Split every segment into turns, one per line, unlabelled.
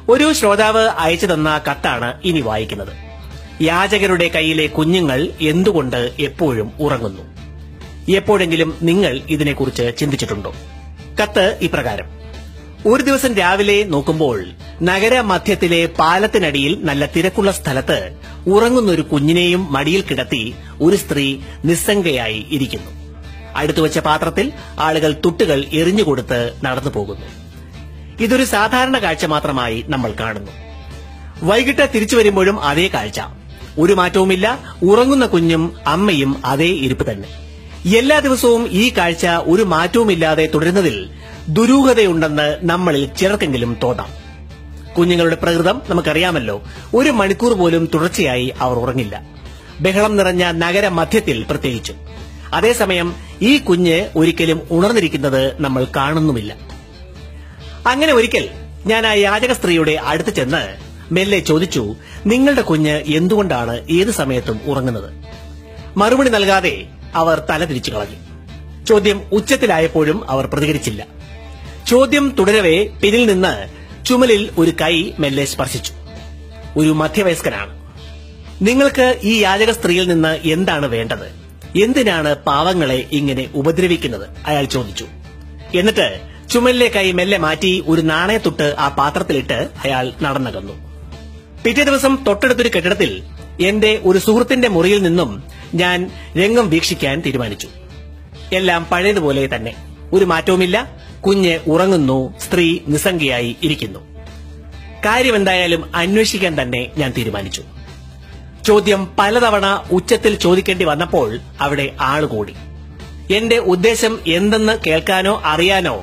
ഒരു ശ്രോതാവ് അയച്ചു തന്ന കത്താണ് ഇനി വായിക്കുന്നത്. യാചകരുടെ കയ്യിലെ കുഞ്ഞുങ്ങൾ എന്തുകൊണ്ട് എപ്പോഴും ഉറങ്ങുന്നു? എപ്പോഴെങ്കിലും നിങ്ങൾ ഇതിനെക്കുറിച്ച് ചിന്തിച്ചിട്ടുണ്ടോ? കത്ത് ഇപ്രകാരം: ഒരു ദിവസം രാവിലെ നോക്കുമ്പോൾ നഗര മധ്യത്തിലെ പാലത്തിനടിയിൽ നല്ല തിരക്കുള്ള സ്ഥലത്ത് ഉറങ്ങുന്നൊരു കുഞ്ഞിനെയും മടിയിൽ കിടത്തി ഒരു സ്ത്രീ നിസ്സംഗയായി ഇരിക്കുന്നു. അടുത്തുവച്ച പാത്രത്തിൽ ആളുകൾ തുട്ടുകൾ എറിഞ്ഞുകൊടുത്ത് നടന്നു പോകുന്നു. ഇതൊരു സാധാരണ കാഴ്ച മാത്രമായി നമ്മൾ കാണുന്നു. വൈകിട്ട് തിരിച്ചു വരുമ്പോഴും അതേ കാഴ്ച. ഒരു മാറ്റവുമില്ല. ഉറങ്ങുന്ന കുഞ്ഞും അമ്മയും അതേ ഇരിപ്പ് തന്നെ. എല്ലാ ദിവസവും ഈ കാഴ്ച ഒരു മാറ്റവുമില്ലാതെ തുടരുന്നതിൽ ദുരൂഹതയുണ്ടെന്ന് നമ്മളിൽ ചിലർക്കെങ്കിലും തോന്നാം. കുഞ്ഞുങ്ങളുടെ പ്രകൃതം നമുക്കറിയാമല്ലോ. ഒരു മണിക്കൂർ പോലും തുടർച്ചയായി അവർ ഉറങ്ങില്ല, ബഹളം നിറഞ്ഞ നഗര മധ്യത്തിൽ പ്രത്യേകിച്ചും. അതേസമയം ഈ കുഞ്ഞ് ഒരിക്കലും ഉണർന്നിരിക്കുന്നത് നമ്മൾ കാണുന്നുമില്ല. അങ്ങനെ ഒരിക്കൽ ഞാൻ ആ യാചക സ്ത്രീയുടെ അടുത്ത് ചെന്ന് മെല്ലെ ചോദിച്ചു, നിങ്ങളുടെ കുഞ്ഞ് എന്തുകൊണ്ടാണ് ഏത് സമയത്തും ഉറങ്ങുന്നത്? മറുപടി നൽകാതെ അവർ തല തിരിച്ചു കളഞ്ഞു. ചോദ്യം ഉച്ചത്തിലായപ്പോഴും അവർ പ്രതികരിച്ചില്ല. ചോദ്യം തുടരവേ പിന്നിൽ നിന്ന് ചുമലിൽ ഒരു കൈ മെല്ലെ സ്പർശിച്ചു. ഒരു മധ്യവയസ്കനാണ്. നിങ്ങൾക്ക് ഈ യാചക സ്ത്രീയിൽ നിന്ന് എന്താണ് വേണ്ടത്? എന്തിനാണ് പാവങ്ങളെ ഇങ്ങനെ ഉപദ്രവിക്കുന്നത്? അയാൾ ചോദിച്ചു. എന്നിട്ട് ചുമലിലെ കൈ മെല്ലെ മാറ്റി ഒരു നാണയത്തുട്ട് ആ പാത്രത്തിലിട്ട് അയാൾ നടന്നകന്നു. പിറ്റേ ദിവസം തൊട്ടടുത്തൊരു കെട്ടിടത്തിൽ എന്റെ ഒരു സുഹൃത്തിന്റെ മുറിയിൽ നിന്നും ഞാൻ രംഗം വീക്ഷിക്കാൻ തീരുമാനിച്ചു. എല്ലാം പഴയതുപോലെ തന്നെ, ഒരു മാറ്റവുമില്ല. കുഞ്ഞ് ഉറങ്ങുന്നു, സ്ത്രീ നിസ്സംഗയായി ഇരിക്കുന്നു. കാര്യമെന്തായാലും അന്വേഷിക്കാൻ തന്നെ ഞാൻ തീരുമാനിച്ചു. ചോദ്യം പലതവണ ഉച്ചത്തിൽ ചോദിക്കേണ്ടി വന്നപ്പോൾ അവിടെ ആളുകൂടി. എന്റെ ഉദ്ദേശം എന്തെന്ന് കേൾക്കാനോ അറിയാനോ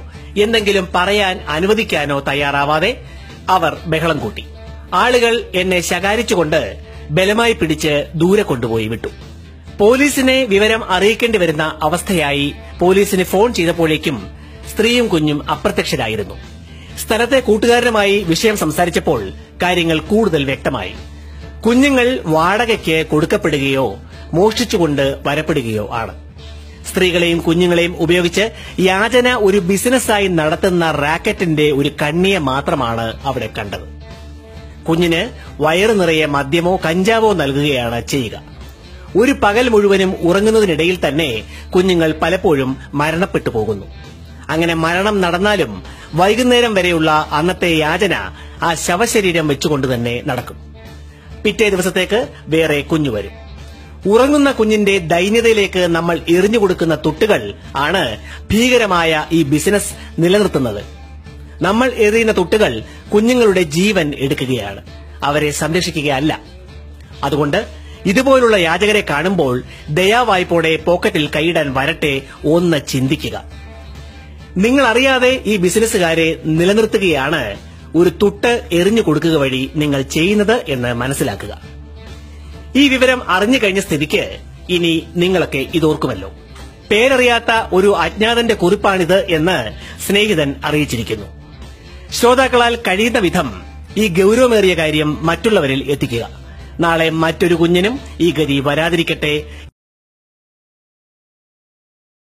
എന്തെങ്കിലും പറയാൻ അനുവദിക്കാനോ തയ്യാറാവാതെ അവർ ബഹളം കൂട്ടി. ആളുകൾ എന്നെ ശകാരിച്ചുകൊണ്ട് ബലമായി പിടിച്ച് ദൂരെ കൊണ്ടുപോയി വിട്ടു. പോലീസിനെ വിവരം അറിയിക്കേണ്ടി വരുന്ന അവസ്ഥയായി. പോലീസിന് ഫോൺ ചെയ്തപ്പോഴേക്കും സ്ത്രീയും കുഞ്ഞും അപ്രത്യക്ഷരായിരുന്നു. സ്ഥലത്തെ കൂട്ടുകാരനുമായി വിഷയം സംസാരിച്ചപ്പോൾ കാര്യങ്ങൾ കൂടുതൽ വ്യക്തമായി. കുഞ്ഞുങ്ങൾ വാടകയ്ക്ക് കൊടുക്കപ്പെടുകയോ മോഷ്ടിച്ചുകൊണ്ട് വരപ്പെടുകയോ ആണ്. സ്ത്രീകളെയും കുഞ്ഞുങ്ങളെയും ഉപയോഗിച്ച് യാചന ഒരു ബിസിനസ്സായി നടത്തുന്ന റാക്കറ്റിന്റെ ഒരു കണ്ണിയെ മാത്രമാണ് അവിടെ കണ്ടത്. കുഞ്ഞിന് വയറു നിറയെ മദ്യമോ കഞ്ചാവോ നൽകുകയാണ് ചെയ്യുക. ഒരു പകൽ മുഴുവനും ഉറങ്ങുന്നതിനിടയിൽ തന്നെ കുഞ്ഞുങ്ങൾ പലപ്പോഴും മരണപ്പെട്ടു പോകുന്നു. അങ്ങനെ മരണം നടന്നാലും വൈകുന്നേരം വരെയുള്ള അന്നത്തെ യാചന ആ ശവശരീരം വെച്ചുകൊണ്ട് തന്നെ നടക്കും. പിറ്റേ ദിവസത്തേക്ക് വേറെ കുഞ്ഞു വരും. ഉറങ്ങുന്ന കുഞ്ഞിന്റെ ദൈന്യതയിലേക്ക് നമ്മൾ എറിഞ്ഞുകൊടുക്കുന്ന തുട്ടുകൾ ആണ് ഭീകരമായ ഈ ബിസിനസ് നിലനിർത്തുന്നത്. നമ്മൾ എറിയുന്ന തുട്ടുകൾ കുഞ്ഞുങ്ങളുടെ ജീവൻ എടുക്കുകയാണ്, അവരെ സംരക്ഷിക്കുകയല്ല. അതുകൊണ്ട് ഇതുപോലുള്ള യാചകരെ കാണുമ്പോൾ ദയാവായ്പോടെ പോക്കറ്റിൽ കൈയിടാൻ വരട്ടെ, ഒന്ന് ചിന്തിക്കുക. നിങ്ങൾ അറിയാതെ ഈ ബിസിനസ്സുകാരെ നിലനിർത്തുകയാണ് ഒരു തുട്ട് എറിഞ്ഞു കൊടുക്കുക വഴി നിങ്ങൾ ചെയ്യുന്നത് എന്ന് മനസ്സിലാക്കുക. ഈ വിവരം അറിഞ്ഞു കഴിഞ്ഞ സ്ഥിതിക്ക് ഇനി നിങ്ങളൊക്കെ ഇതോർക്കുമല്ലോ. പേരറിയാത്ത ഒരു അജ്ഞാതന്റെ കുറിപ്പാണിത് എന്ന് സ്നേഹിതൻ അറിയിച്ചിരിക്കുന്നു. ശ്രോതാക്കളാൽ കഴിയുന്ന വിധം ഈ ഗൌരവമേറിയ കാര്യം മറ്റുള്ളവരിൽ എത്തിക്കുക. നാളെ മറ്റൊരു കുഞ്ഞിനും ഈ ഗതി വരാതിരിക്കട്ടെ.